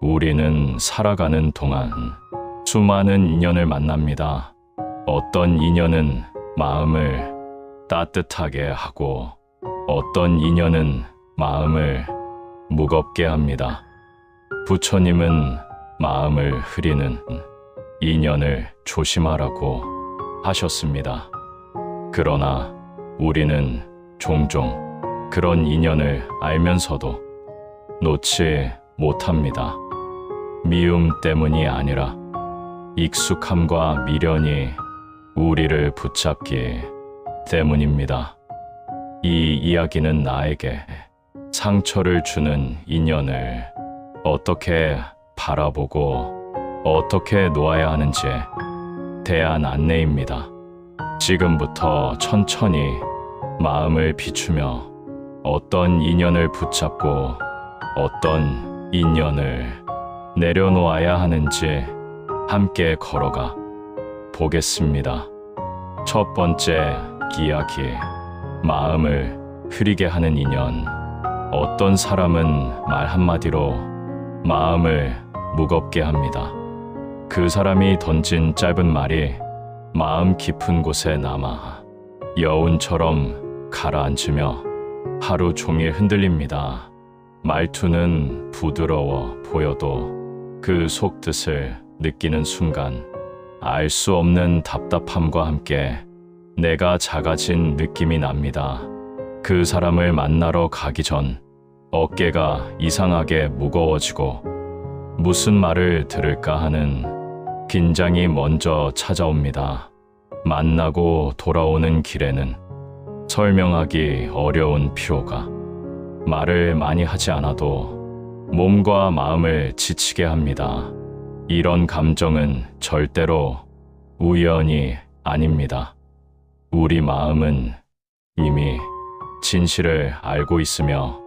우리는 살아가는 동안 수많은 인연을 만납니다. 어떤 인연은 마음을 따뜻하게 하고 어떤 인연은 마음을 무겁게 합니다. 부처님은 마음을 흐리는 인연을 조심하라고 하셨습니다. 그러나 우리는 종종 그런 인연을 알면서도 놓지 못합니다. 미움 때문이 아니라 익숙함과 미련이 우리를 붙잡기 때문입니다. 이 이야기는 나에게 상처를 주는 인연을 어떻게 바라보고 어떻게 놓아야 하는지에 대한 안내입니다. 지금부터 천천히 마음을 비추며 어떤 인연을 붙잡고 어떤 인연을 내려놓아야 하는지 함께 걸어가 보겠습니다. 첫 번째 이야기, 마음을 흐리게 하는 인연. 어떤 사람은 말 한마디로 마음을 무겁게 합니다. 그 사람이 던진 짧은 말이 마음 깊은 곳에 남아 여운처럼 가라앉으며 하루 종일 흔들립니다. 말투는 부드러워 보여도 그 속뜻을 느끼는 순간 알 수 없는 답답함과 함께 내가 작아진 느낌이 납니다. 그 사람을 만나러 가기 전 어깨가 이상하게 무거워지고 무슨 말을 들을까 하는 긴장이 먼저 찾아옵니다. 만나고 돌아오는 길에는 설명하기 어려운 피로가 말을 많이 하지 않아도 몸과 마음을 지치게 합니다. 이런 감정은 절대로 우연이 아닙니다. 우리 마음은 이미 진실을 알고 있으며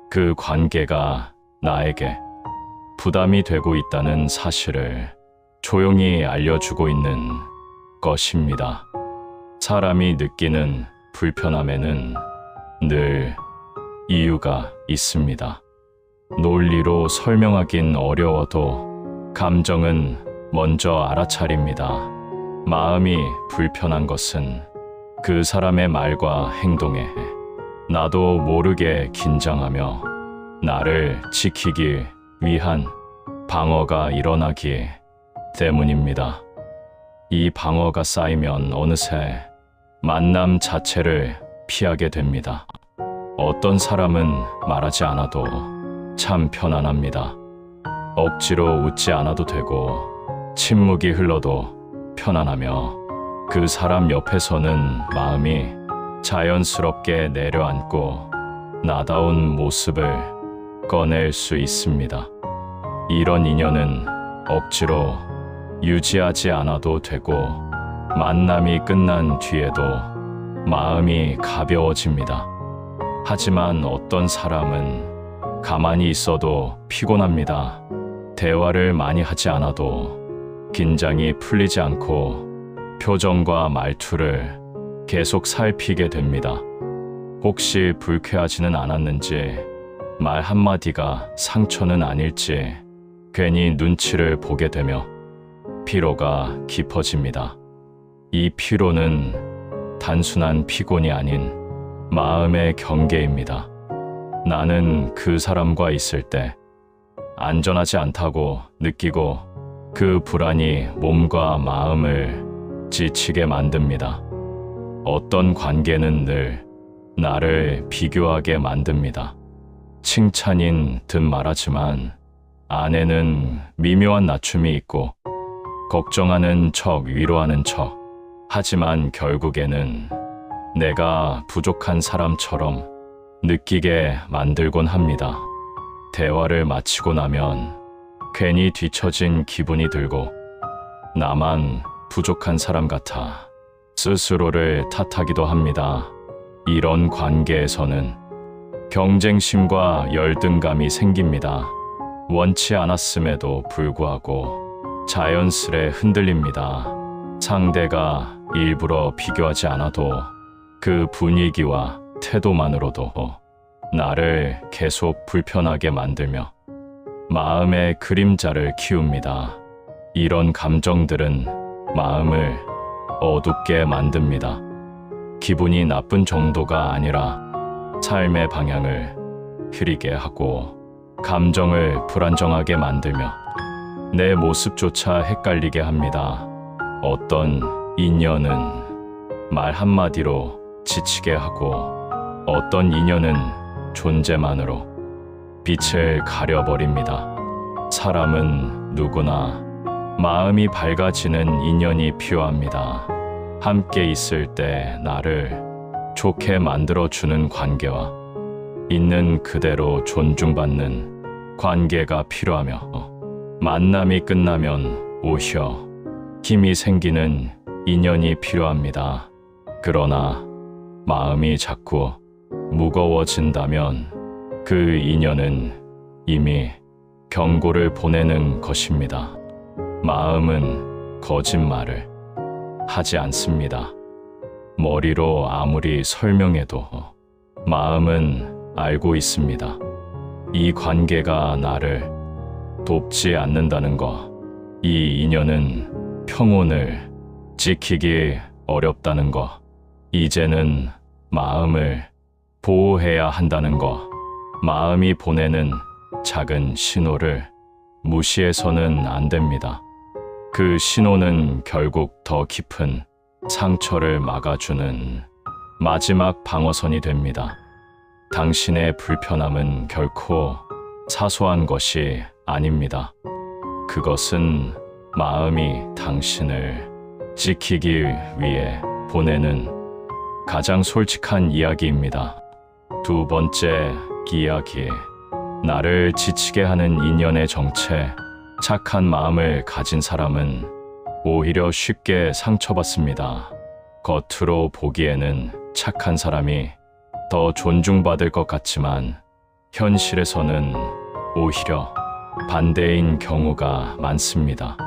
그 관계가 나에게 부담이 되고 있다는 사실을 조용히 알려주고 있는 것입니다. 사람이 느끼는 불편함에는 늘 이유가 있습니다. 논리로 설명하긴 어려워도 감정은 먼저 알아차립니다. 마음이 불편한 것은 그 사람의 말과 행동에 나도 모르게 긴장하며 나를 지키기 위한 방어가 일어나기 때문입니다. 이 방어가 쌓이면 어느새 만남 자체를 피하게 됩니다. 어떤 사람은 말하지 않아도 참 편안합니다. 억지로 웃지 않아도 되고 침묵이 흘러도 편안하며 그 사람 옆에서는 마음이 자연스럽게 내려앉고 나다운 모습을 꺼낼 수 있습니다. 이런 인연은 억지로 유지하지 않아도 되고 만남이 끝난 뒤에도 마음이 가벼워집니다. 하지만 어떤 사람은 가만히 있어도 피곤합니다. 대화를 많이 하지 않아도 긴장이 풀리지 않고 표정과 말투를 계속 살피게 됩니다. 혹시 불쾌하지는 않았는지, 말 한마디가 상처는 아닐지 괜히 눈치를 보게 되며 피로가 깊어집니다. 이 피로는 단순한 피곤이 아닌 마음의 경계입니다. 나는 그 사람과 있을 때 안전하지 않다고 느끼고 그 불안이 몸과 마음을 지치게 만듭니다. 어떤 관계는 늘 나를 비교하게 만듭니다. 칭찬인 듯 말하지만 안에는 미묘한 낮춤이 있고 걱정하는 척 위로하는 척, 하지만 결국에는 내가 부족한 사람처럼 느끼게 만들곤 합니다. 대화를 마치고 나면 괜히 뒤처진 기분이 들고 나만 부족한 사람 같아 스스로를 탓하기도 합니다. 이런 관계에서는 경쟁심과 열등감이 생깁니다. 원치 않았음에도 불구하고 자연스레 흔들립니다. 상대가 일부러 비교하지 않아도 그 분위기와 태도만으로도 나를 계속 불편하게 만들며 마음의 그림자를 키웁니다. 이런 감정들은 마음을 어둡게 만듭니다. 기분이 나쁜 정도가 아니라 삶의 방향을 흐리게 하고 감정을 불안정하게 만들며 내 모습조차 헷갈리게 합니다. 어떤 인연은 말 한마디로 지치게 하고 어떤 인연은 존재만으로 빛을 가려버립니다. 사람은 누구나 마음이 밝아지는 인연이 필요합니다. 함께 있을 때 나를 좋게 만들어주는 관계와 있는 그대로 존중받는 관계가 필요하며 만남이 끝나면 오히려 힘이 생기는 인연이 필요합니다. 그러나 마음이 자꾸 무거워진다면 그 인연은 이미 경고를 보내는 것입니다. 마음은 거짓말을 하지 않습니다. 머리로 아무리 설명해도 마음은 알고 있습니다. 이 관계가 나를 돕지 않는다는 것, 이 인연은 평온을 지키기 어렵다는 것, 이제는 마음을 보호해야 한다는 것, 마음이 보내는 작은 신호를 무시해서는 안 됩니다. 그 신호는 결국 더 깊은 상처를 막아주는 마지막 방어선이 됩니다. 당신의 불편함은 결코 사소한 것이 아닙니다. 그것은 마음이 당신을 지키기 위해 보내는 가장 솔직한 이야기입니다. 두 번째 이야기, 나를 지치게 하는 인연의 정체. 착한 마음을 가진 사람은 오히려 쉽게 상처받습니다. 겉으로 보기에는 착한 사람이 더 존중받을 것 같지만 현실에서는 오히려 반대인 경우가 많습니다.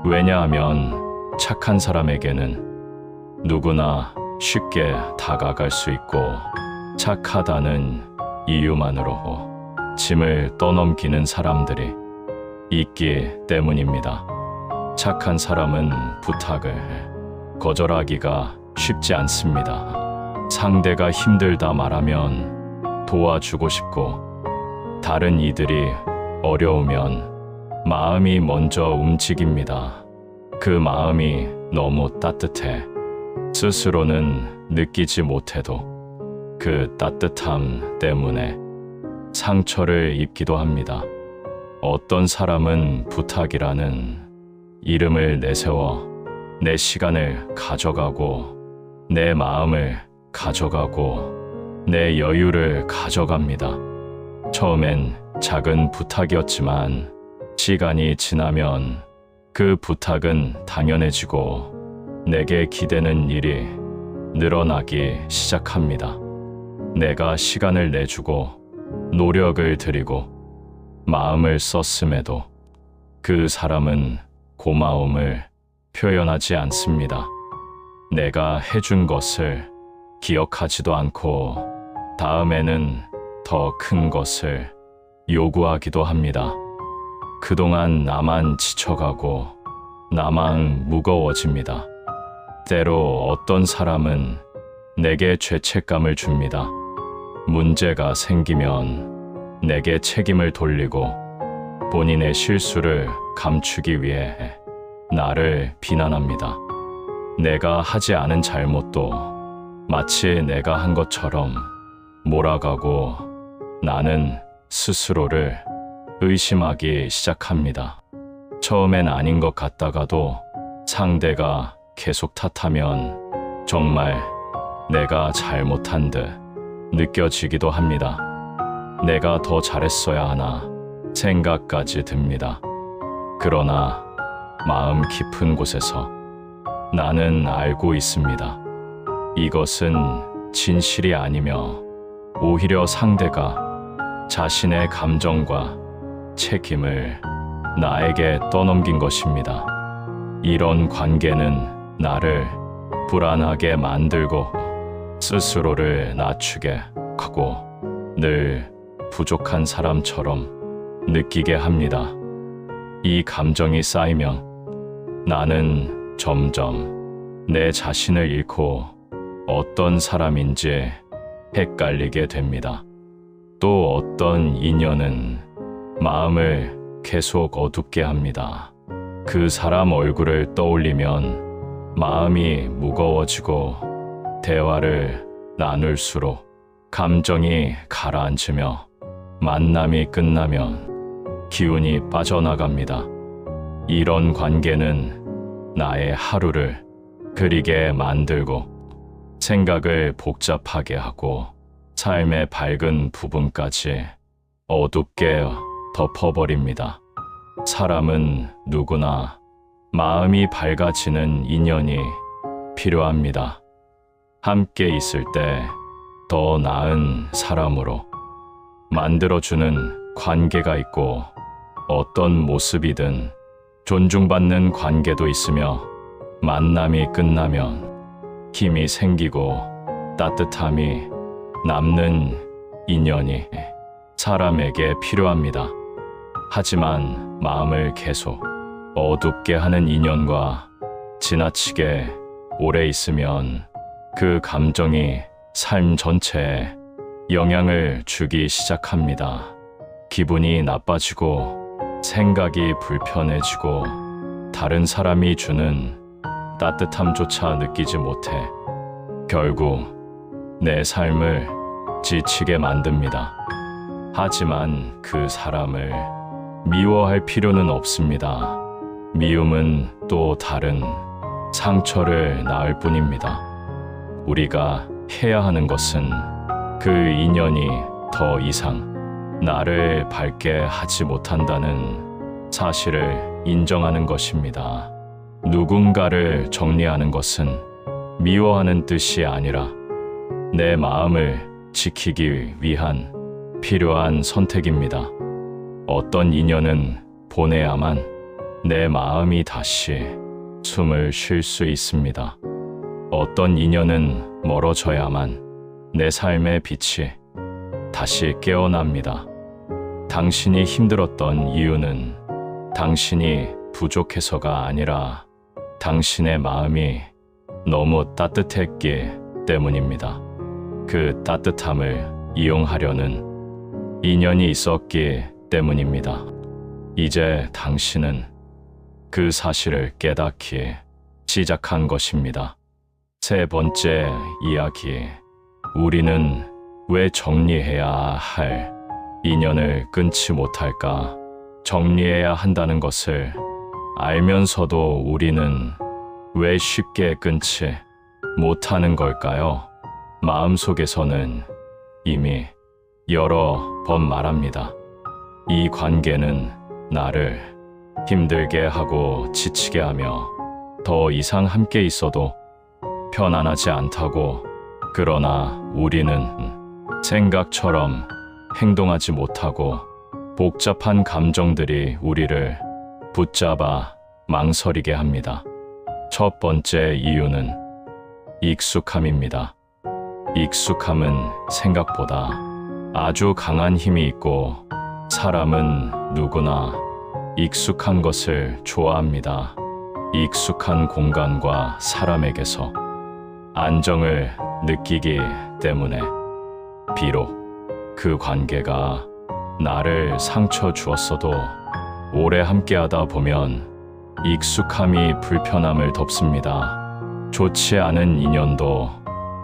왜냐하면 착한 사람에게는 누구나 쉽게 다가갈 수 있고 착하다는 이유만으로 짐을 떠넘기는 사람들이 있기 때문입니다. 착한 사람은 부탁을 거절하기가 쉽지 않습니다. 상대가 힘들다 말하면 도와주고 싶고 다른 이들이 어려우면 마음이 먼저 움직입니다. 그 마음이 너무 따뜻해 스스로는 느끼지 못해도 그 따뜻함 때문에 상처를 입기도 합니다. 어떤 사람은 부탁이라는 이름을 내세워 내 시간을 가져가고 내 마음을 가져가고 내 여유를 가져갑니다. 처음엔 작은 부탁이었지만 시간이 지나면 그 부탁은 당연해지고 내게 기대는 일이 늘어나기 시작합니다. 내가 시간을 내주고 노력을 들이고 마음을 썼음에도 그 사람은 고마움을 표현하지 않습니다. 내가 해준 것을 기억하지도 않고 다음에는 더 큰 것을 요구하기도 합니다. 그동안 나만 지쳐가고 나만 무거워집니다. 때로 어떤 사람은 내게 죄책감을 줍니다. 문제가 생기면 내게 책임을 돌리고 본인의 실수를 감추기 위해 나를 비난합니다. 내가 하지 않은 잘못도 마치 내가 한 것처럼 몰아가고 나는 스스로를 의심하기 시작합니다. 처음엔 아닌 것 같다가도 상대가 계속 탓하면 정말 내가 잘못한 듯 느껴지기도 합니다. 내가 더 잘했어야 하나 생각까지 듭니다. 그러나 마음 깊은 곳에서 나는 알고 있습니다. 이것은 진실이 아니며 오히려 상대가 자신의 감정과 책임을 나에게 떠넘긴 것입니다. 이런 관계는 나를 불안하게 만들고 스스로를 낮추게 하고 늘 부족한 사람처럼 느끼게 합니다. 이 감정이 쌓이면 나는 점점 내 자신을 잃고 어떤 사람인지 헷갈리게 됩니다. 또 어떤 인연은 마음을 계속 어둡게 합니다. 그 사람 얼굴을 떠올리면 마음이 무거워지고 대화를 나눌수록 감정이 가라앉으며 만남이 끝나면 기운이 빠져나갑니다. 이런 관계는 나의 하루를 그리게 만들고 생각을 복잡하게 하고 삶의 밝은 부분까지 어둡게 덮어버립니다. 사람은 누구나 마음이 밝아지는 인연이 필요합니다. 함께 있을 때 더 나은 사람으로 만들어주는 관계가 있고 어떤 모습이든 존중받는 관계도 있으며 만남이 끝나면 힘이 생기고 따뜻함이 남는 인연이 사람에게 필요합니다. 하지만 마음을 계속 어둡게 하는 인연과 지나치게 오래 있으면 그 감정이 삶 전체에 영향을 주기 시작합니다. 기분이 나빠지고 생각이 불편해지고 다른 사람이 주는 따뜻함조차 느끼지 못해 결국 내 삶을 지치게 만듭니다. 하지만 그 사람을 미워할 필요는 없습니다. 미움은 또 다른 상처를 낳을 뿐입니다. 우리가 해야 하는 것은 그 인연이 더 이상 나를 밝게 하지 못한다는 사실을 인정하는 것입니다. 누군가를 정리하는 것은 미워하는 뜻이 아니라 내 마음을 지키기 위한 필요한 선택입니다. 어떤 인연은 보내야만 내 마음이 다시 숨을 쉴 수 있습니다. 어떤 인연은 멀어져야만 내 삶의 빛이 다시 깨어납니다. 당신이 힘들었던 이유는 당신이 부족해서가 아니라 당신의 마음이 너무 따뜻했기 때문입니다. 그 따뜻함을 이용하려는 인연이 있었기 때문입니다. 이제 당신은 그 사실을 깨닫기 시작한 것입니다. 세 번째 이야기. 우리는 왜 정리해야 할 인연을 끊지 못할까? 정리해야 한다는 것을 알면서도 우리는 왜 쉽게 끊지 못하는 걸까요? 마음속에서는 이미 여러 번 말합니다. 이 관계는 나를 힘들게 하고 지치게 하며 더 이상 함께 있어도 편안하지 않다고. 그러나 우리는 생각처럼 행동하지 못하고 복잡한 감정들이 우리를 붙잡아 망설이게 합니다. 첫 번째 이유는 익숙함입니다. 익숙함은 생각보다 아주 강한 힘이 있고 사람은 누구나 익숙한 것을 좋아합니다. 익숙한 공간과 사람에게서 안정을 느끼기 때문에 비록 그 관계가 나를 상처 주었어도 오래 함께하다 보면 익숙함이 불편함을 덮습니다. 좋지 않은 인연도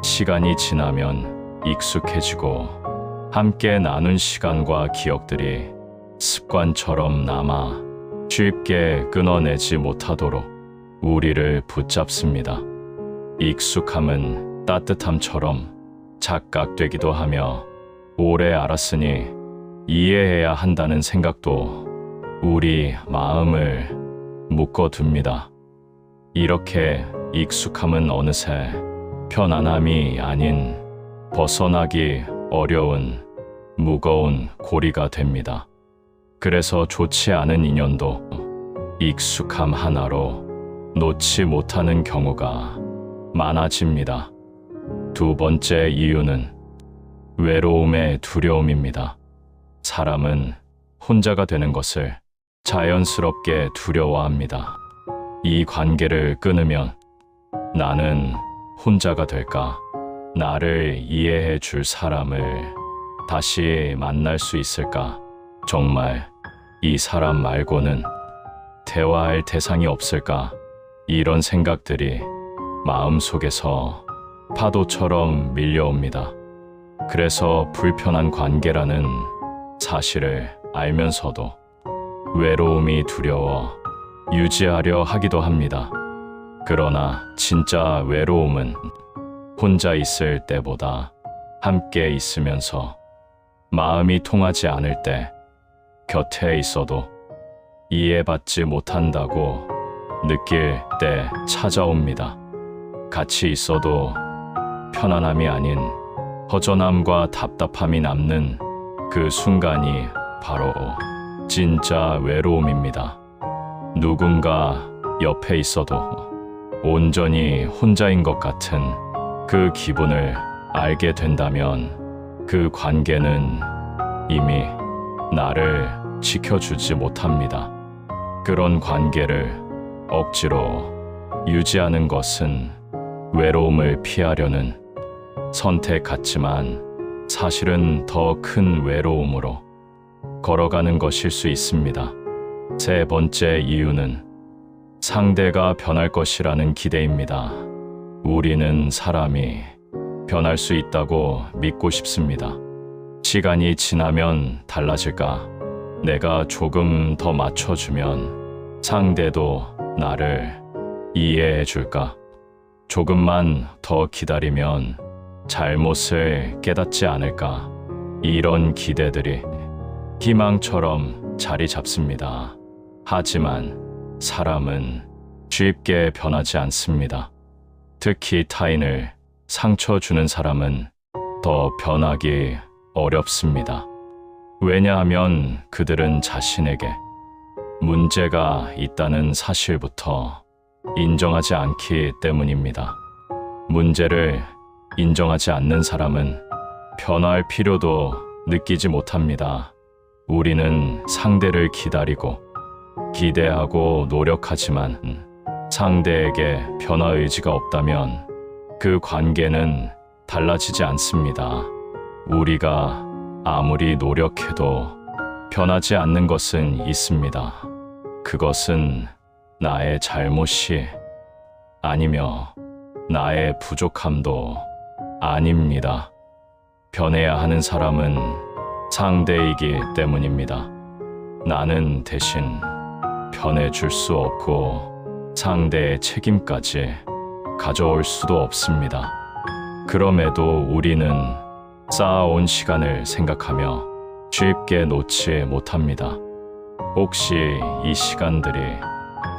시간이 지나면 익숙해지고 함께 나눈 시간과 기억들이 습관처럼 남아 쉽게 끊어내지 못하도록 우리를 붙잡습니다. 익숙함은 따뜻함처럼 착각되기도 하며 오래 알았으니 이해해야 한다는 생각도 우리 마음을 묶어둡니다. 이렇게 익숙함은 어느새 편안함이 아닌 벗어나기 어려운 무거운 고리가 됩니다. 그래서 좋지 않은 인연도 익숙함 하나로 놓지 못하는 경우가 많아집니다. 두 번째 이유는 외로움의 두려움입니다. 사람은 혼자가 되는 것을 자연스럽게 두려워합니다. 이 관계를 끊으면 나는 혼자가 될까? 나를 이해해 줄 사람을 다시 만날 수 있을까? 정말 이 사람 말고는 대화할 대상이 없을까? 이런 생각들이 마음속에서 파도처럼 밀려옵니다. 그래서 불편한 관계라는 사실을 알면서도 외로움이 두려워 유지하려 하기도 합니다. 그러나 진짜 외로움은 혼자 있을 때보다 함께 있으면서 마음이 통하지 않을 때 곁에 있어도 이해받지 못한다고 느낄 때 찾아옵니다. 같이 있어도 편안함이 아닌 허전함과 답답함이 남는 그 순간이 바로 진짜 외로움입니다. 누군가 옆에 있어도 온전히 혼자인 것 같은 그 기분을 알게 된다면 그 관계는 이미 나를 지켜주지 못합니다. 그런 관계를 억지로 유지하는 것은 외로움을 피하려는 선택 같지만 사실은 더 큰 외로움으로 걸어가는 것일 수 있습니다. 세 번째 이유는 상대가 변할 것이라는 기대입니다. 우리는 사람이 변할 수 있다고 믿고 싶습니다. 시간이 지나면 달라질까? 내가 조금 더 맞춰주면 상대도 나를 이해해 줄까? 조금만 더 기다리면 잘못을 깨닫지 않을까? 이런 기대들이 희망처럼 자리 잡습니다. 하지만 사람은 쉽게 변하지 않습니다. 특히 타인을 상처 주는 사람은 더 변하기 어렵습니다. 왜냐하면 그들은 자신에게 문제가 있다는 사실부터 인정하지 않기 때문입니다. 문제를 인정하지 않는 사람은 변화할 필요도 느끼지 못합니다. 우리는 상대를 기다리고 기대하고 노력하지만 상대에게 변화 의지가 없다면 그 관계는 달라지지 않습니다. 우리가 아무리 노력해도 변하지 않는 것은 있습니다. 그것은 나의 잘못이 아니며 나의 부족함도 아닙니다. 변해야 하는 사람은 상대이기 때문입니다. 나는 대신 변해줄 수 없고 상대의 책임까지 가져올 수도 없습니다. 그럼에도 우리는 쌓아온 시간을 생각하며 쉽게 놓지 못합니다. 혹시 이 시간들이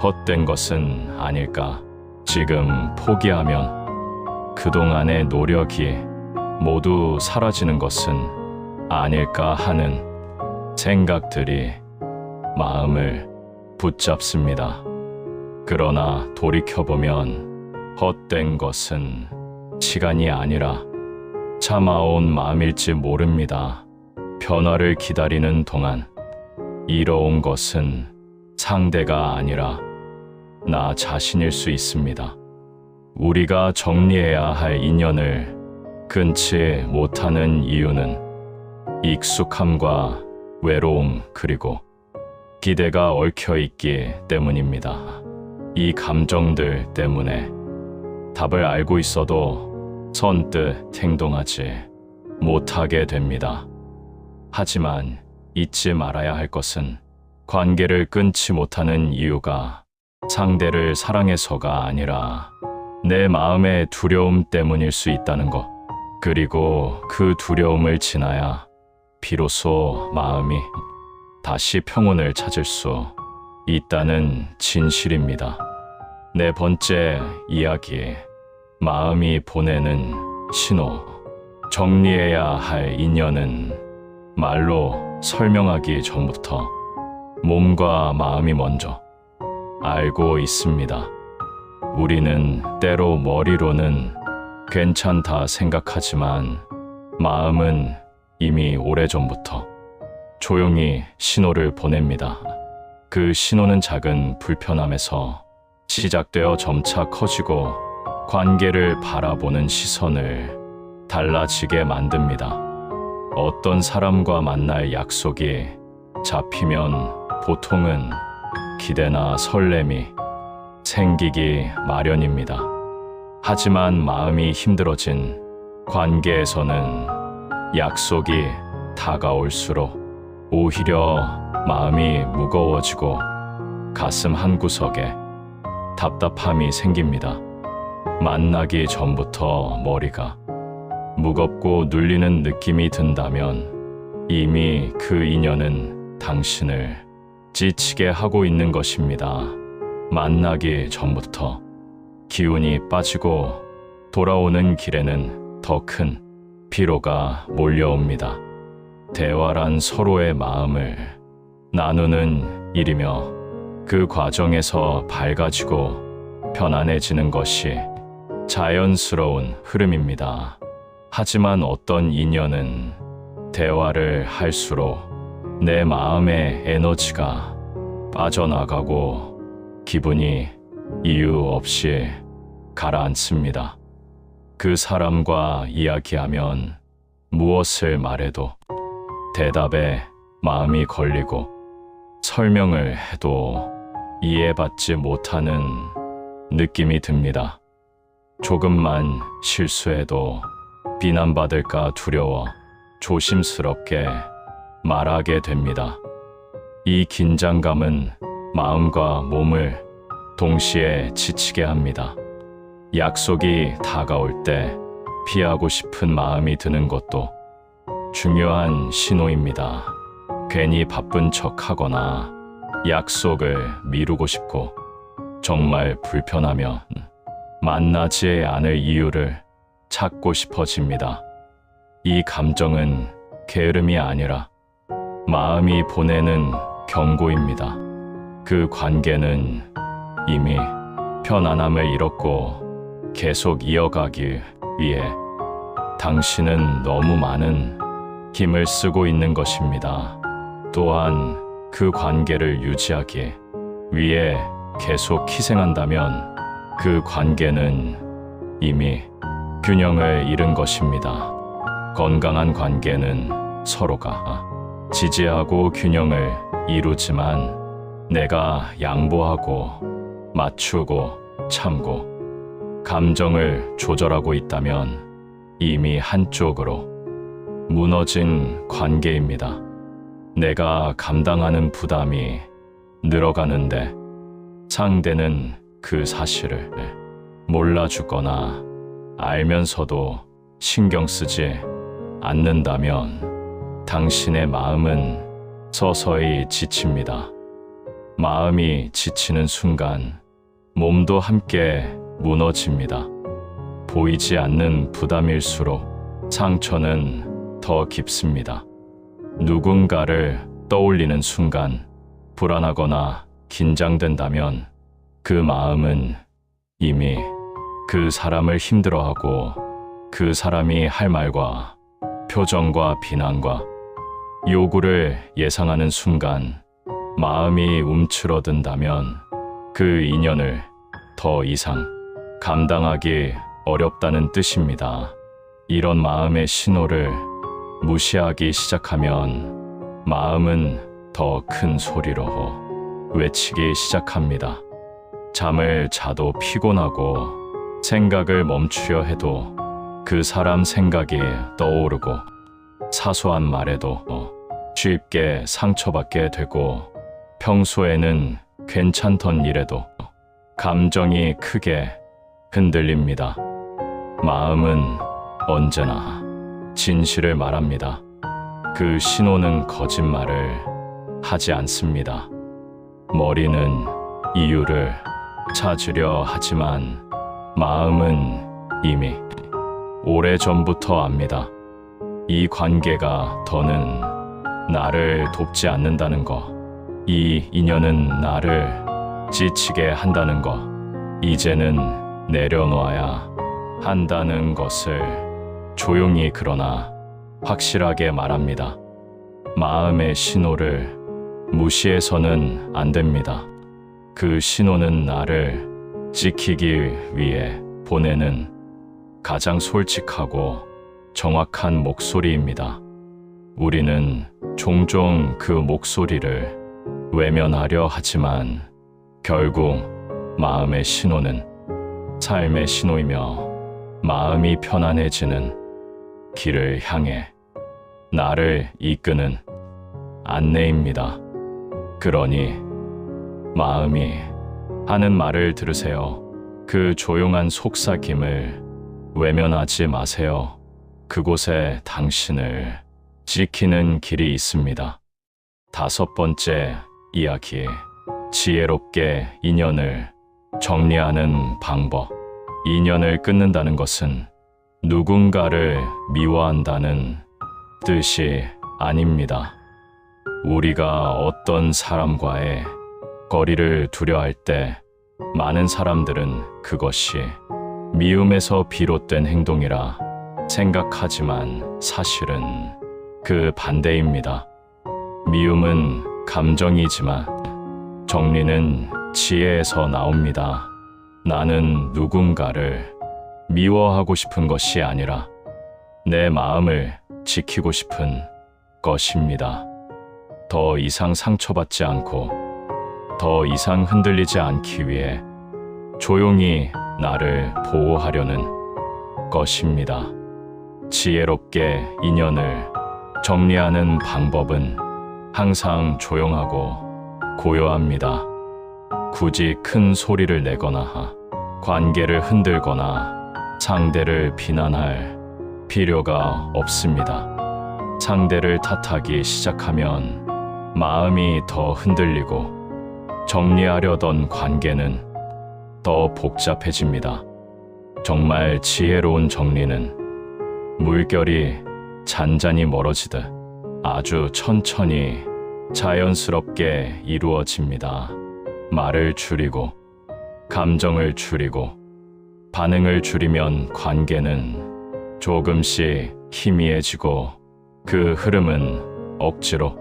헛된 것은 아닐까? 지금 포기하면 그동안의 노력이 모두 사라지는 것은 아닐까 하는 생각들이 마음을 붙잡습니다. 그러나 돌이켜보면 헛된 것은 시간이 아니라 참아온 마음일지 모릅니다. 변화를 기다리는 동안 이뤄온 것은 상대가 아니라 나 자신일 수 있습니다. 우리가 정리해야 할 인연을 끊지 못하는 이유는 익숙함과 외로움 그리고 기대가 얽혀 있기 때문입니다. 이 감정들 때문에 답을 알고 있어도 선뜻 행동하지 못하게 됩니다. 하지만 잊지 말아야 할 것은 관계를 끊지 못하는 이유가 상대를 사랑해서가 아니라 내 마음의 두려움 때문일 수 있다는 것. 그리고 그 두려움을 지나야 비로소 마음이 다시 평온을 찾을 수 있다는 진실입니다. 네 번째 이야기, 마음이 보내는 신호. 정리해야 할 인연은 말로 설명하기 전부터 몸과 마음이 먼저 알고 있습니다. 우리는 때로 머리로는 괜찮다 생각하지만 마음은 이미 오래전부터 조용히 신호를 보냅니다. 그 신호는 작은 불편함에서 시작되어 점차 커지고 관계를 바라보는 시선을 달라지게 만듭니다. 어떤 사람과 만날 약속이 잡히면 보통은 기대나 설렘이 생기기 마련입니다. 하지만 마음이 힘들어진 관계에서는 약속이 다가올수록 오히려 마음이 무거워지고 가슴 한구석에 답답함이 생깁니다. 만나기 전부터 머리가 무겁고 눌리는 느낌이 든다면 이미 그 인연은 당신을 지치게 하고 있는 것입니다. 만나기 전부터 기운이 빠지고 돌아오는 길에는 더 큰 피로가 몰려옵니다. 대화란 서로의 마음을 나누는 일이며 그 과정에서 밝아지고 편안해지는 것이 자연스러운 흐름입니다. 하지만 어떤 인연은 대화를 할수록 내 마음의 에너지가 빠져나가고 기분이 이유 없이 가라앉습니다. 그 사람과 이야기하면 무엇을 말해도 대답에 마음이 걸리고 설명을 해도 이해받지 못하는 느낌이 듭니다. 조금만 실수해도 비난받을까 두려워 조심스럽게 말하게 됩니다. 이 긴장감은 마음과 몸을 동시에 지치게 합니다. 약속이 다가올 때 피하고 싶은 마음이 드는 것도 중요한 신호입니다. 괜히 바쁜 척하거나 약속을 미루고 싶고 정말 불편하면 만나지 않을 이유를 찾고 싶어집니다. 이 감정은 게으름이 아니라 마음이 보내는 경고입니다. 그 관계는 이미 편안함을 잃었고 계속 이어가기 위해 당신은 너무 많은 힘을 쓰고 있는 것입니다. 또한 그 관계를 유지하기 위해 계속 희생한다면 그 관계는 이미 균형을 잃은 것입니다. 건강한 관계는 서로가 지지하고 균형을 이루지만 내가 양보하고 맞추고 참고 감정을 조절하고 있다면 이미 한쪽으로 무너진 관계입니다. 내가 감당하는 부담이 늘어가는데 상대는 그 사실을 몰라주거나 알면서도 신경 쓰지 않는다면 당신의 마음은 서서히 지칩니다. 마음이 지치는 순간 몸도 함께 무너집니다. 보이지 않는 부담일수록 상처는 더 깊습니다. 누군가를 떠올리는 순간 불안하거나 긴장된다면 그 마음은 이미 그 사람을 힘들어하고 그 사람이 할 말과 표정과 비난과 요구를 예상하는 순간 마음이 움츠러든다면 그 인연을 더 이상 감당하기 어렵다는 뜻입니다. 이런 마음의 신호를 무시하기 시작하면 마음은 더 큰 소리로 외치기 시작합니다. 잠을 자도 피곤하고 생각을 멈추려 해도 그 사람 생각이 떠오르고 사소한 말에도 쉽게 상처받게 되고 평소에는 괜찮던 일에도 감정이 크게 흔들립니다. 마음은 언제나 진실을 말합니다. 그 신호는 거짓말을 하지 않습니다. 머리는 이유를 찾으려 하지만 마음은 이미 오래전부터 압니다. 이 관계가 더는 나를 돕지 않는다는 거, 이 인연은 나를 지치게 한다는 거, 이제는 내려놓아야 한다는 것을 조용히 그러나 확실하게 말합니다. 마음의 신호를 무시해서는 안 됩니다. 그 신호는 나를 지키기 위해 보내는 가장 솔직하고 정확한 목소리입니다. 우리는 종종 그 목소리를 외면하려 하지만 결국 마음의 신호는 삶의 신호이며 마음이 편안해지는 길을 향해 나를 이끄는 안내입니다. 그러니 마음이 하는 말을 들으세요. 그 조용한 속삭임을 외면하지 마세요. 그곳에 당신을 지키는 길이 있습니다. 5번째 이야기, 지혜롭게 인연을 정리하는 방법. 인연을 끊는다는 것은 누군가를 미워한다는 뜻이 아닙니다. 우리가 어떤 사람과의 거리를 두려 할 때 많은 사람들은 그것이 미움에서 비롯된 행동이라 생각하지만 사실은 그 반대입니다. 미움은 감정이지만 정리는 지혜에서 나옵니다. 나는 누군가를 미워하고 싶은 것이 아니라 내 마음을 지키고 싶은 것입니다. 더 이상 상처받지 않고 더 이상 흔들리지 않기 위해 조용히 나를 보호하려는 것입니다. 지혜롭게 인연을 정리하는 방법은 항상 조용하고 고요합니다. 굳이 큰 소리를 내거나 관계를 흔들거나 상대를 비난할 필요가 없습니다. 상대를 탓하기 시작하면 마음이 더 흔들리고 정리하려던 관계는 더 복잡해집니다. 정말 지혜로운 정리는 물결이 잔잔히 멀어지듯 아주 천천히 자연스럽게 이루어집니다. 말을 줄이고 감정을 줄이고 반응을 줄이면 관계는 조금씩 희미해지고 그 흐름은 억지로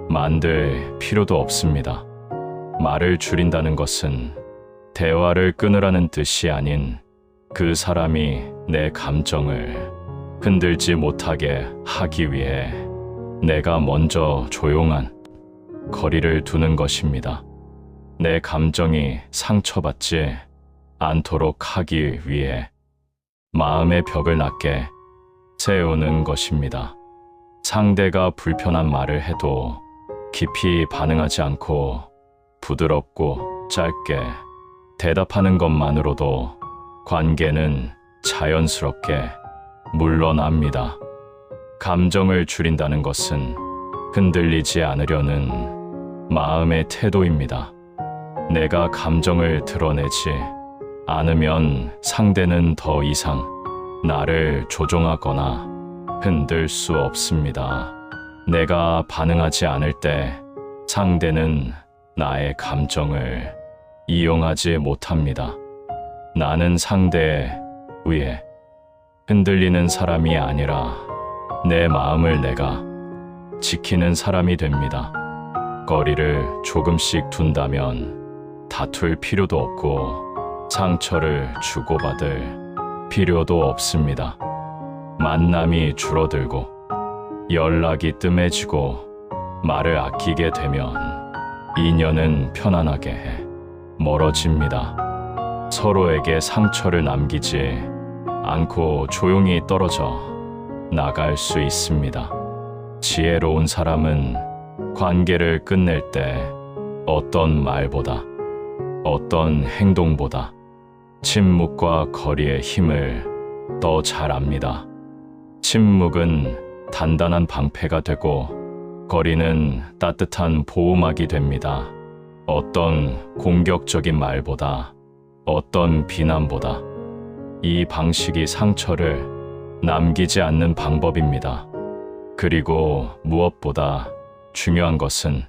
만들 필요도 없습니다. 말을 줄인다는 것은 대화를 끊으라는 뜻이 아닌 그 사람이 내 감정을 흔들지 못하게 하기 위해 내가 먼저 조용한 거리를 두는 것입니다. 내 감정이 상처받지 않도록 하기 위해 마음의 벽을 낮게 세우는 것입니다. 상대가 불편한 말을 해도 깊이 반응하지 않고 부드럽고 짧게 대답하는 것만으로도 관계는 자연스럽게 물러납니다. 감정을 줄인다는 것은 흔들리지 않으려는 마음의 태도입니다. 내가 감정을 드러내지 않으면 상대는 더 이상 나를 조종하거나 흔들 수 없습니다. 내가 반응하지 않을 때 상대는 나의 감정을 이용하지 못합니다. 나는 상대에 의해 흔들리는 사람이 아니라 내 마음을 내가 지키는 사람이 됩니다. 거리를 조금씩 둔다면 다툴 필요도 없고 상처를 주고받을 필요도 없습니다. 만남이 줄어들고 연락이 뜸해지고 말을 아끼게 되면 인연은 편안하게 멀어집니다. 서로에게 상처를 남기지 않고 조용히 떨어져 나갈 수 있습니다. 지혜로운 사람은 관계를 끝낼 때 어떤 말보다 어떤 행동보다 침묵과 거리의 힘을 더 잘 압니다. 침묵은 단단한 방패가 되고 거리는 따뜻한 보호막이 됩니다. 어떤 공격적인 말보다 어떤 비난보다 이 방식이 상처를 남기지 않는 방법입니다. 그리고 무엇보다 중요한 것은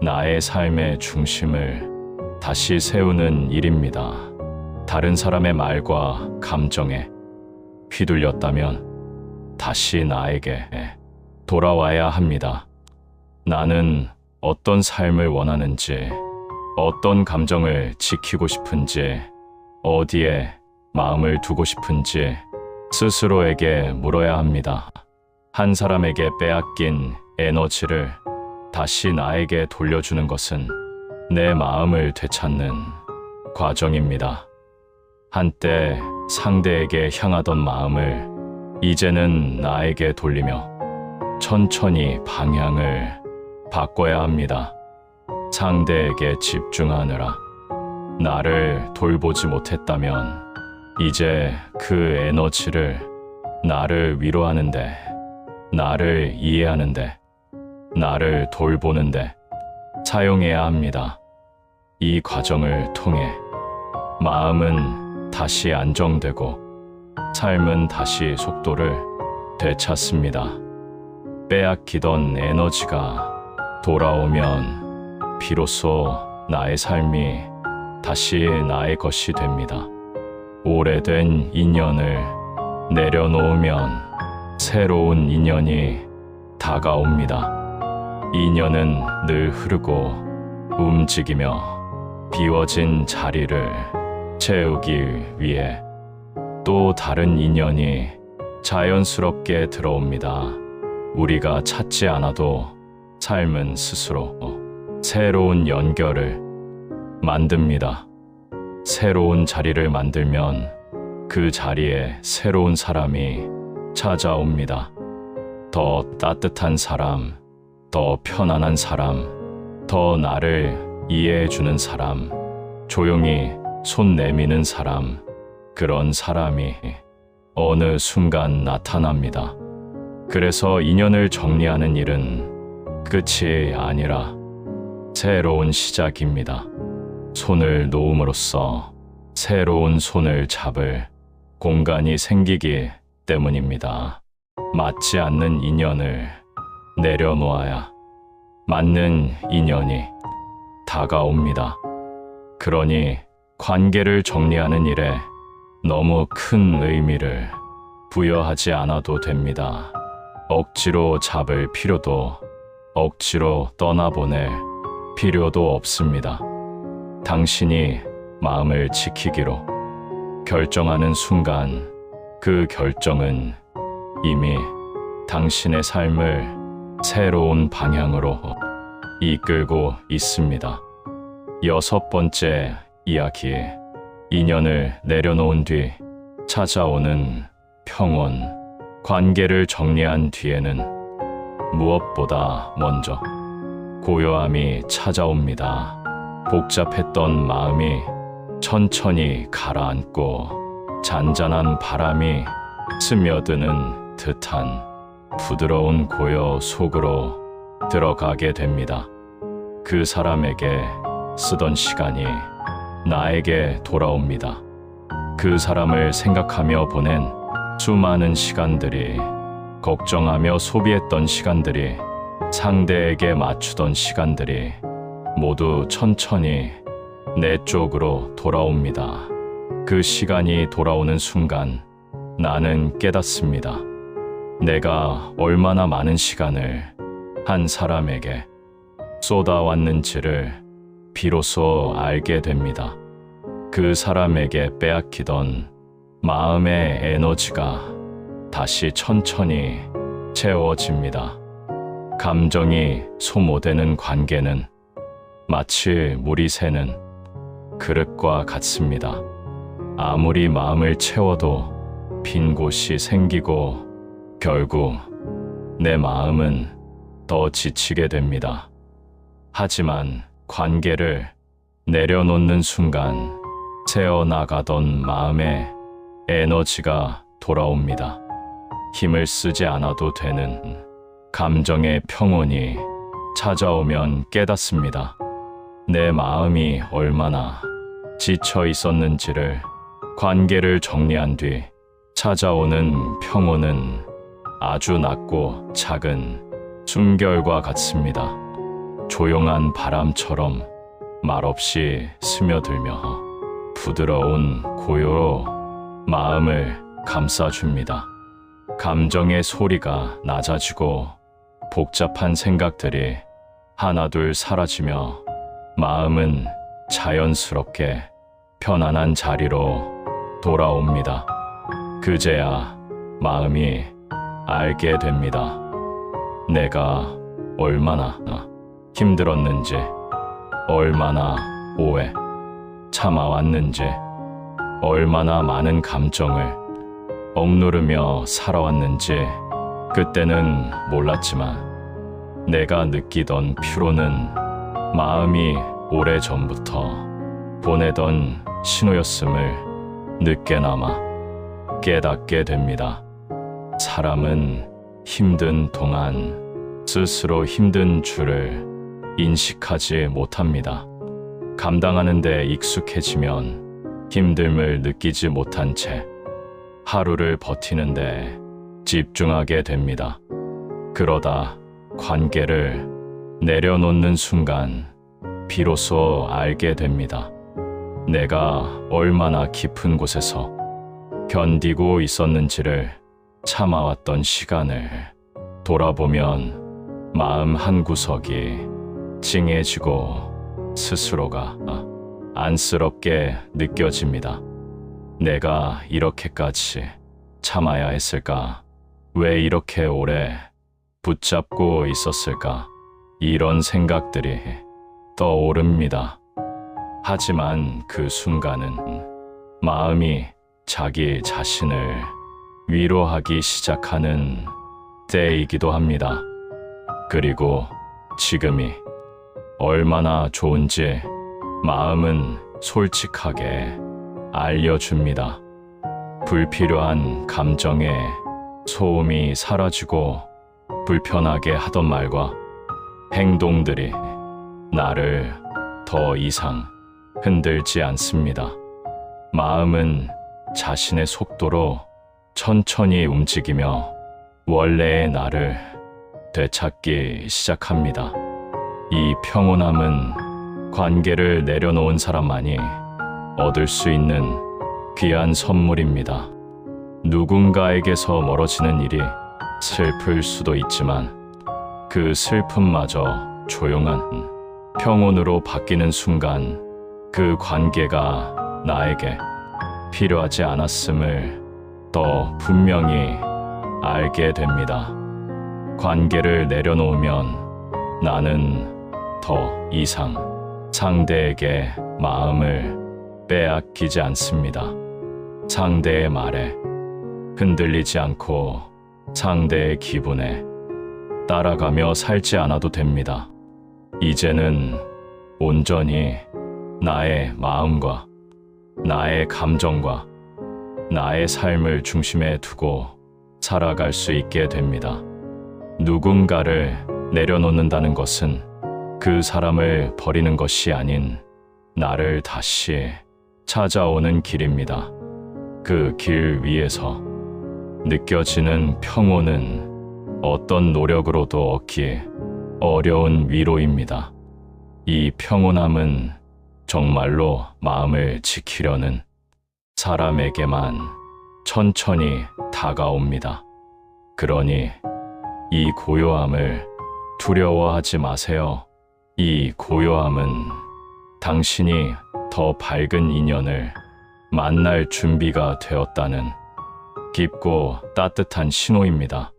나의 삶의 중심을 다시 세우는 일입니다. 다른 사람의 말과 감정에 휘둘렸다면 다시 나에게 돌아와야 합니다. 나는 어떤 삶을 원하는지, 어떤 감정을 지키고 싶은지, 어디에 마음을 두고 싶은지 스스로에게 물어야 합니다. 한 사람에게 빼앗긴 에너지를 다시 나에게 돌려주는 것은 내 마음을 되찾는 과정입니다. 한때 상대에게 향하던 마음을 이제는 나에게 돌리며 천천히 방향을 바꿔야 합니다. 상대에게 집중하느라 나를 돌보지 못했다면 이제 그 에너지를 나를 위로하는데, 나를 이해하는데, 나를 돌보는데 사용해야 합니다. 이 과정을 통해 마음은 다시 안정되고 삶은 다시 속도를 되찾습니다. 빼앗기던 에너지가 돌아오면 비로소 나의 삶이 다시 나의 것이 됩니다. 오래된 인연을 내려놓으면 새로운 인연이 다가옵니다. 인연은 늘 흐르고 움직이며 비워진 자리를 채우기 위해 또 다른 인연이 자연스럽게 들어옵니다. 우리가 찾지 않아도 삶은 스스로 새로운 연결을 만듭니다. 새로운 자리를 만들면 그 자리에 새로운 사람이 찾아옵니다. 더 따뜻한 사람, 더 편안한 사람, 더 나를 이해해주는 사람, 조용히 손 내미는 사람, 그런 사람이 어느 순간 나타납니다. 그래서 인연을 정리하는 일은 끝이 아니라 새로운 시작입니다. 손을 놓음으로써 새로운 손을 잡을 공간이 생기기 때문입니다. 맞지 않는 인연을 내려놓아야 맞는 인연이 다가옵니다. 그러니 관계를 정리하는 일에 너무 큰 의미를 부여하지 않아도 됩니다. 억지로 잡을 필요도, 억지로 떠나보낼 필요도 없습니다. 당신이 마음을 지키기로 결정하는 순간 그 결정은 이미 당신의 삶을 새로운 방향으로 이끌고 있습니다. 6번째 이야기, 인연을 내려놓은 뒤 찾아오는 평온. 관계를 정리한 뒤에는 무엇보다 먼저 고요함이 찾아옵니다. 복잡했던 마음이 천천히 가라앉고 잔잔한 바람이 스며드는 듯한 부드러운 고요 속으로 들어가게 됩니다. 그 사람에게 쓰던 시간이 나에게 돌아옵니다. 그 사람을 생각하며 보낸 수많은 시간들이, 걱정하며 소비했던 시간들이, 상대에게 맞추던 시간들이 모두 천천히 내 쪽으로 돌아옵니다. 그 시간이 돌아오는 순간 나는 깨닫습니다. 내가 얼마나 많은 시간을 한 사람에게 쏟아왔는지를 비로소 알게 됩니다. 그 사람에게 빼앗기던 마음의 에너지가 다시 천천히 채워집니다. 감정이 소모되는 관계는 마치 물이 새는 그릇과 같습니다. 아무리 마음을 채워도 빈 곳이 생기고 결국 내 마음은 더 지치게 됩니다. 하지만 관계를 내려놓는 순간 새어나가던 마음의 에너지가 돌아옵니다. 힘을 쓰지 않아도 되는 감정의 평온이 찾아오면 깨닫습니다. 내 마음이 얼마나 지쳐 있었는지를. 관계를 정리한 뒤 찾아오는 평온은 아주 낮고 작은 숨결과 같습니다. 조용한 바람처럼 말없이 스며들며 부드러운 고요로 마음을 감싸줍니다. 감정의 소리가 낮아지고 복잡한 생각들이 하나둘 사라지며 마음은 자연스럽게 편안한 자리로 돌아옵니다. 그제야 마음이 알게 됩니다. 내가 얼마나 힘들었는지, 얼마나 오래 참아왔는지, 얼마나 많은 감정을 억누르며 살아왔는지 그때는 몰랐지만 내가 느끼던 피로는 마음이 오래전부터 보내던 신호였음을 늦게나마 깨닫게 됩니다. 사람은 힘든 동안 스스로 힘든 줄을 인식하지 못합니다. 감당하는 데 익숙해지면 힘듦을 느끼지 못한 채 하루를 버티는데 집중하게 됩니다. 그러다 관계를 내려놓는 순간 비로소 알게 됩니다. 내가 얼마나 깊은 곳에서 견디고 있었는지를 참아왔던 시간을 돌아보면 마음 한구석이 찡해지고 스스로가 안쓰럽게 느껴집니다. 내가 이렇게까지 참아야 했을까? 왜 이렇게 오래 붙잡고 있었을까? 이런 생각들이 떠오릅니다. 하지만 그 순간은 마음이 자기 자신을 위로하기 시작하는 때이기도 합니다. 그리고 지금이 얼마나 좋은지 마음은 솔직하게 알려줍니다. 불필요한 감정에 소음이 사라지고 불편하게 하던 말과 행동들이 나를 더 이상 흔들지 않습니다. 마음은 자신의 속도로 천천히 움직이며 원래의 나를 되찾기 시작합니다. 이 평온함은 관계를 내려놓은 사람만이 얻을 수 있는 귀한 선물입니다. 누군가에게서 멀어지는 일이 슬플 수도 있지만 그 슬픔마저 조용한 평온으로 바뀌는 순간 그 관계가 나에게 필요하지 않았음을 더 분명히 알게 됩니다. 관계를 내려놓으면 나는 더 이상 상대에게 마음을 빼앗기지 않습니다. 상대의 말에 흔들리지 않고 상대의 기분에 따라가며 살지 않아도 됩니다. 이제는 온전히 나의 마음과 나의 감정과 나의 삶을 중심에 두고 살아갈 수 있게 됩니다. 누군가를 내려놓는다는 것은 그 사람을 버리는 것이 아닌 나를 다시 찾아오는 길입니다. 그 길 위에서 느껴지는 평온은 어떤 노력으로도 얻기 어려운 위로입니다. 이 평온함은 정말로 마음을 지키려는 사람에게만 천천히 다가옵니다. 그러니 이 고요함을 두려워하지 마세요. 이 고요함은 당신이 더 밝은 인연을 만날 준비가 되었다는 깊고 따뜻한 신호입니다.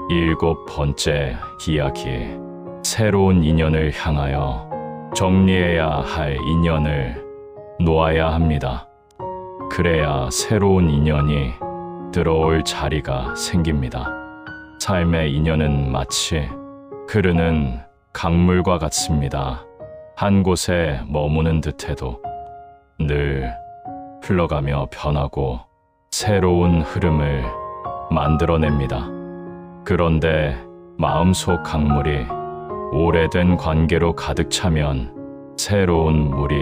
7번째 이야기. 새로운 인연을 향하여 정리해야 할 인연을 놓아야 합니다. 그래야 새로운 인연이 들어올 자리가 생깁니다. 삶의 인연은 마치 흐르는 강물과 같습니다. 한 곳에 머무는 듯해도 늘 흘러가며 변하고 새로운 흐름을 만들어냅니다. 그런데 마음속 강물이 오래된 관계로 가득 차면 새로운 물이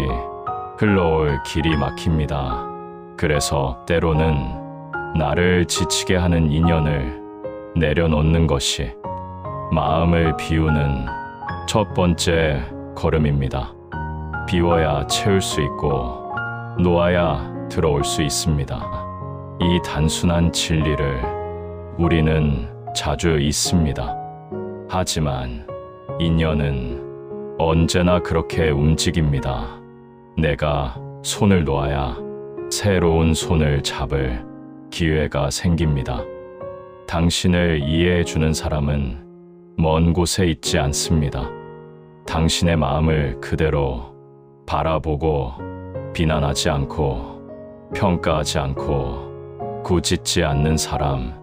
흘러올 길이 막힙니다. 그래서 때로는 나를 지치게 하는 인연을 내려놓는 것이 마음을 비우는 첫 번째 걸음입니다. 비워야 채울 수 있고 놓아야 들어올 수 있습니다. 이 단순한 진리를 우리는 자주 잊습니다. 하지만 인연은 언제나 그렇게 움직입니다. 내가 손을 놓아야 새로운 손을 잡을 기회가 생깁니다. 당신을 이해해주는 사람은 먼 곳에 있지 않습니다. 당신의 마음을 그대로 바라보고 비난하지 않고 평가하지 않고 꾸짖지 않는 사람,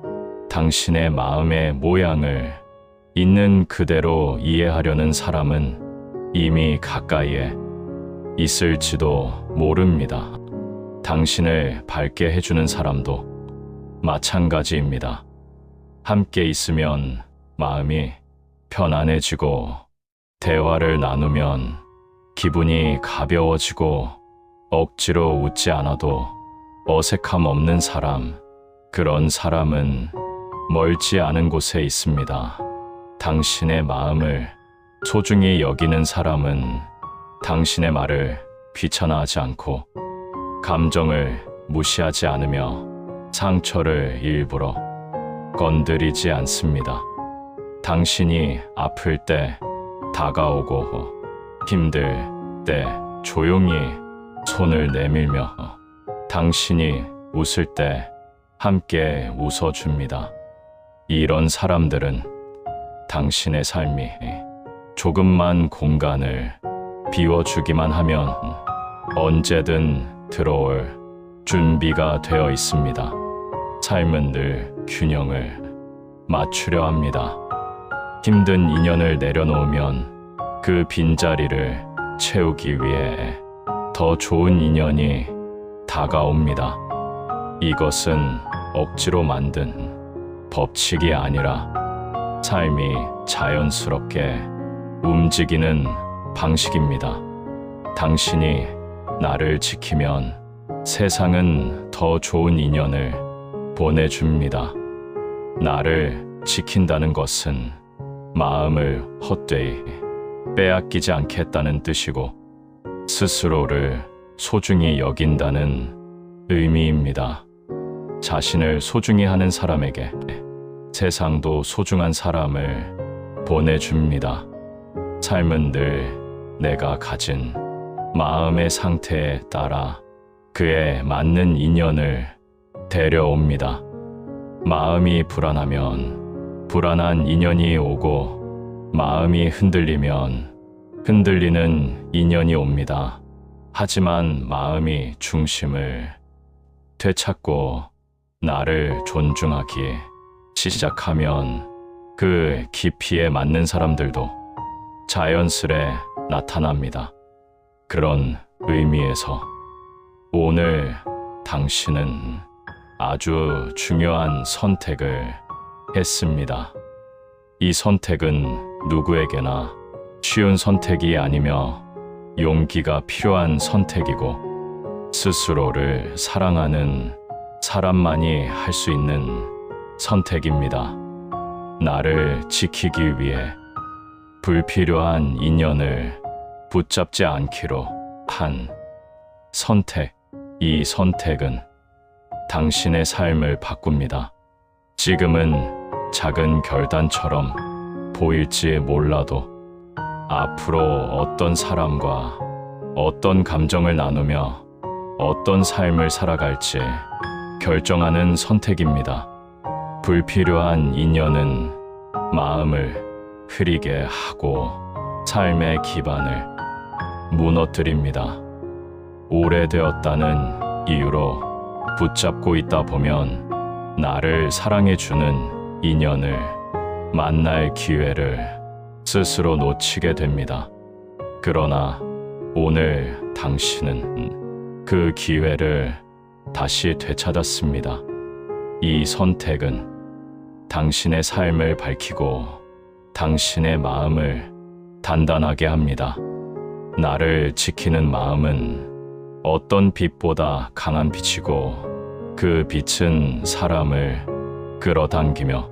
당신의 마음의 모양을 있는 그대로 이해하려는 사람은 이미 가까이에 있을지도 모릅니다. 당신을 밝게 해주는 사람도 마찬가지입니다. 함께 있으면 마음이 편안해지고 대화를 나누면 기분이 가벼워지고 억지로 웃지 않아도 어색함 없는 사람, 그런 사람은 멀지 않은 곳에 있습니다. 당신의 마음을 소중히 여기는 사람은 당신의 말을 귀찮아하지 않고 감정을 무시하지 않으며 상처를 일부러 건드리지 않습니다. 당신이 아플 때 다가오고 힘들 때 조용히 손을 내밀며 당신이 웃을 때 함께 웃어줍니다. 이런 사람들은 당신의 삶이 조금만 공간을 비워주기만 하면 언제든 들어올 준비가 되어 있습니다. 삶은 늘 균형을 맞추려 합니다. 힘든 인연을 내려놓으면 그 빈자리를 채우기 위해 더 좋은 인연이 다가옵니다. 이것은 억지로 만든 법칙이 아니라 삶이 자연스럽게 움직이는 방식입니다. 당신이 나를 지키면 세상은 더 좋은 인연을 보내줍니다. 나를 지킨다는 것은 마음을 헛되이 빼앗기지 않겠다는 뜻이고 스스로를 소중히 여긴다는 의미입니다. 자신을 소중히 하는 사람에게 세상도 소중한 사람을 보내줍니다. 삶은 늘 내가 가진 마음의 상태에 따라 그에 맞는 인연을 데려옵니다. 마음이 불안하면 불안한 인연이 오고 마음이 흔들리면 흔들리는 인연이 옵니다. 하지만 마음이 중심을 되찾고 나를 존중하기 시작하면 그 깊이에 맞는 사람들도 자연스레 나타납니다. 그런 의미에서 오늘 당신은 아주 중요한 선택을 했습니다. 이 선택은 누구에게나 쉬운 선택이 아니며 용기가 필요한 선택이고 스스로를 사랑하는 사람만이 할 수 있는 선택입니다. 나를 지키기 위해 불필요한 인연을 붙잡지 않기로 한 선택. 이 선택은 당신의 삶을 바꿉니다. 지금은 작은 결단처럼 보일지 몰라도 앞으로 어떤 사람과 어떤 감정을 나누며 어떤 삶을 살아갈지 결정하는 선택입니다. 불필요한 인연은 마음을 흐리게 하고 삶의 기반을 무너뜨립니다. 오래되었다는 이유로 붙잡고 있다 보면 나를 사랑해주는 인연을 만날 기회를 스스로 놓치게 됩니다. 그러나 오늘 당신은 그 기회를 다시 되찾았습니다. 이 선택은 당신의 삶을 밝히고 당신의 마음을 단단하게 합니다. 나를 지키는 마음은 어떤 빛보다 강한 빛이고 그 빛은 사람을 끌어당기며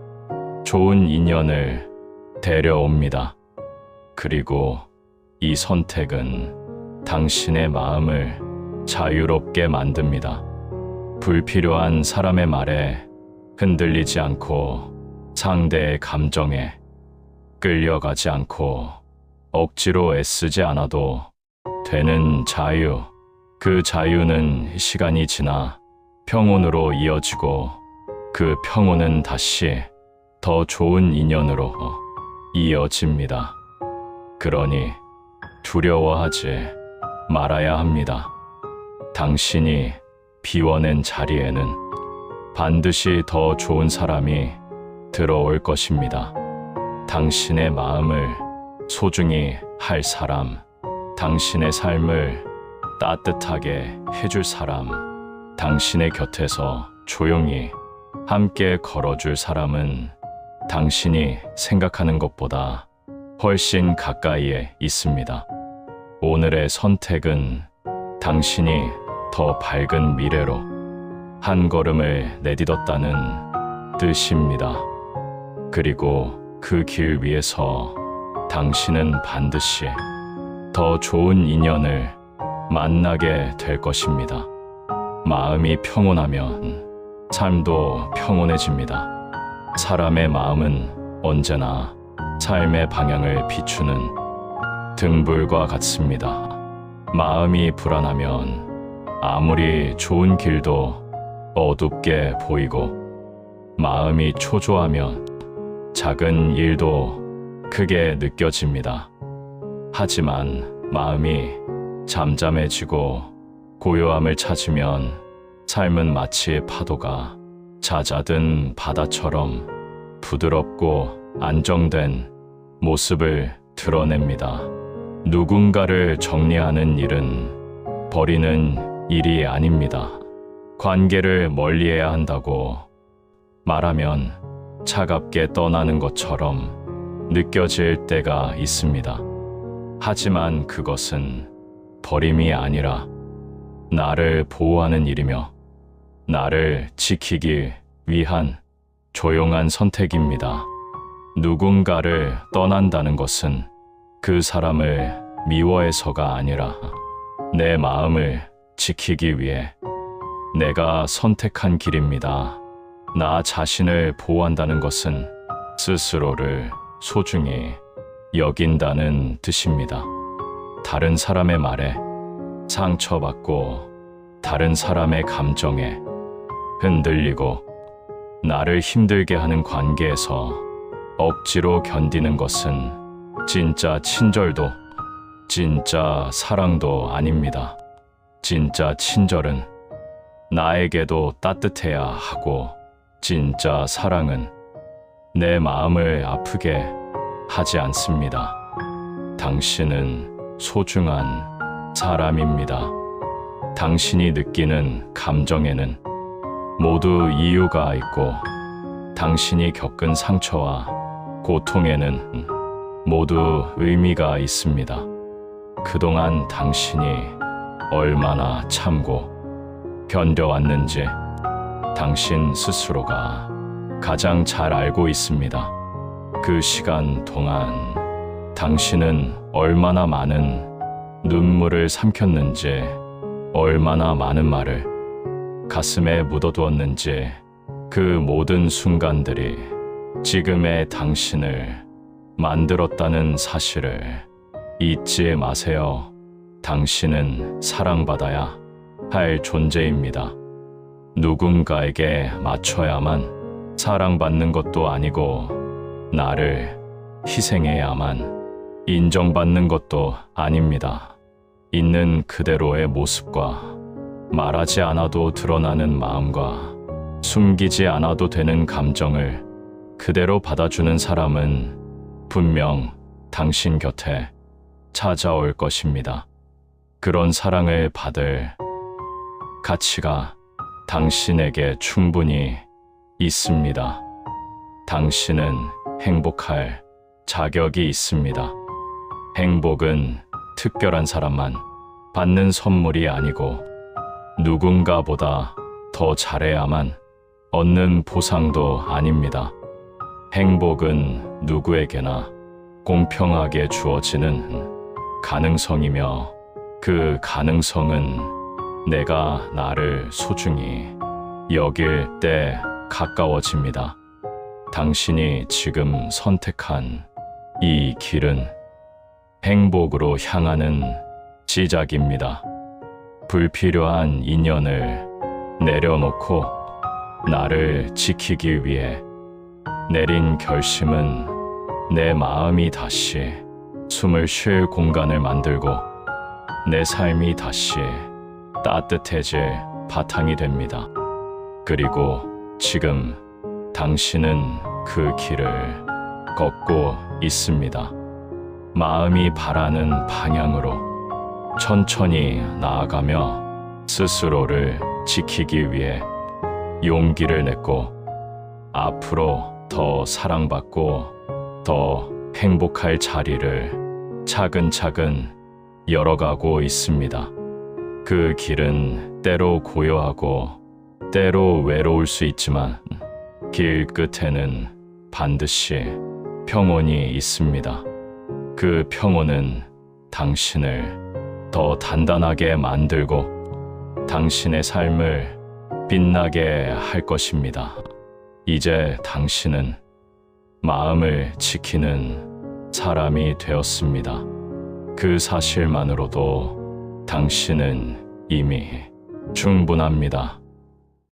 좋은 인연을 데려옵니다. 그리고 이 선택은 당신의 마음을 자유롭게 만듭니다. 불필요한 사람의 말에 흔들리지 않고 상대의 감정에 끌려가지 않고 억지로 애쓰지 않아도 되는 자유. 그 자유는 시간이 지나 평온으로 이어지고 그 평온은 다시 더 좋은 인연으로 이어집니다. 그러니 두려워하지 말아야 합니다. 당신이 비워낸 자리에는 반드시 더 좋은 사람이 들어올 것입니다. 당신의 마음을 소중히 할 사람, 당신의 삶을 따뜻하게 해줄 사람, 당신의 곁에서 조용히 함께 걸어줄 사람은 당신이 생각하는 것보다 훨씬 가까이에 있습니다. 오늘의 선택은 당신이 더 밝은 미래로 한 걸음을 내딛었다는 뜻입니다. 그리고 그 길 위에서 당신은 반드시 더 좋은 인연을 만나게 될 것입니다. 마음이 평온하면 삶도 평온해집니다. 사람의 마음은 언제나 삶의 방향을 비추는 등불과 같습니다. 마음이 불안하면 아무리 좋은 길도 어둡게 보이고, 마음이 초조하면 작은 일도 크게 느껴집니다. 하지만 마음이 잠잠해지고 고요함을 찾으면 삶은 마치 파도가 잦아든 바다처럼 부드럽고 안정된 모습을 드러냅니다. 누군가를 정리하는 일은 버리는 일이 아닙니다. 관계를 멀리해야 한다고 말하면 차갑게 떠나는 것처럼 느껴질 때가 있습니다. 하지만 그것은 버림이 아니라 나를 보호하는 일이며 나를 지키기 위한 조용한 선택입니다. 누군가를 떠난다는 것은 그 사람을 미워해서가 아니라 내 마음을 지키기 위해 내가 선택한 길입니다. 나 자신을 보호한다는 것은 스스로를 소중히 여긴다는 뜻입니다. 다른 사람의 말에 상처받고 다른 사람의 감정에 흔들리고 나를 힘들게 하는 관계에서 억지로 견디는 것은 진짜 친절도 진짜 사랑도 아닙니다. 진짜 친절은 나에게도 따뜻해야 하고, 진짜 사랑은 내 마음을 아프게 하지 않습니다. 당신은 소중한 사람입니다. 당신이 느끼는 감정에는 모두 이유가 있고, 당신이 겪은 상처와 고통에는 모두 의미가 있습니다. 그동안 당신이 얼마나 참고 견뎌왔는지 당신 스스로가 가장 잘 알고 있습니다. 그 시간 동안 당신은 얼마나 많은 눈물을 삼켰는지, 얼마나 많은 말을 가슴에 묻어두었는지, 그 모든 순간들이 지금의 당신을 만들었다는 사실을 잊지 마세요. 당신은 사랑받아야 할 존재입니다. 누군가에게 맞춰야만 사랑받는 것도 아니고, 나를 희생해야만 인정받는 것도 아닙니다. 있는 그대로의 모습과 말하지 않아도 드러나는 마음과 숨기지 않아도 되는 감정을 그대로 받아주는 사람은 분명 당신 곁에 찾아올 것입니다. 그런 사랑을 받을 가치가 당신에게 충분히 있습니다. 당신은 행복할 자격이 있습니다. 행복은 특별한 사람만 받는 선물이 아니고, 누군가보다 더 잘해야만 얻는 보상도 아닙니다. 행복은 누구에게나 공평하게 주어지는 가능성이며, 그 가능성은 내가 나를 소중히 여길 때 가까워집니다. 당신이 지금 선택한 이 길은 행복으로 향하는 시작입니다. 불필요한 인연을 내려놓고 나를 지키기 위해 내린 결심은 내 마음이 다시 숨을 쉴 공간을 만들고 내 삶이 다시 따뜻해질 바탕이 됩니다. 그리고 지금 당신은 그 길을 걷고 있습니다. 마음이 바라는 방향으로 천천히 나아가며 스스로를 지키기 위해 용기를 냈고 앞으로 더 사랑받고 더 행복할 자리를 차근차근 열어가고 있습니다. 그 길은 때로 고요하고 때로 외로울 수 있지만 길 끝에는 반드시 평온이 있습니다. 그 평온은 당신을 더 단단하게 만들고 당신의 삶을 빛나게 할 것입니다. 이제 당신은 마음을 지키는 사람이 되었습니다. 그 사실만으로도 당신은 이미 충분합니다.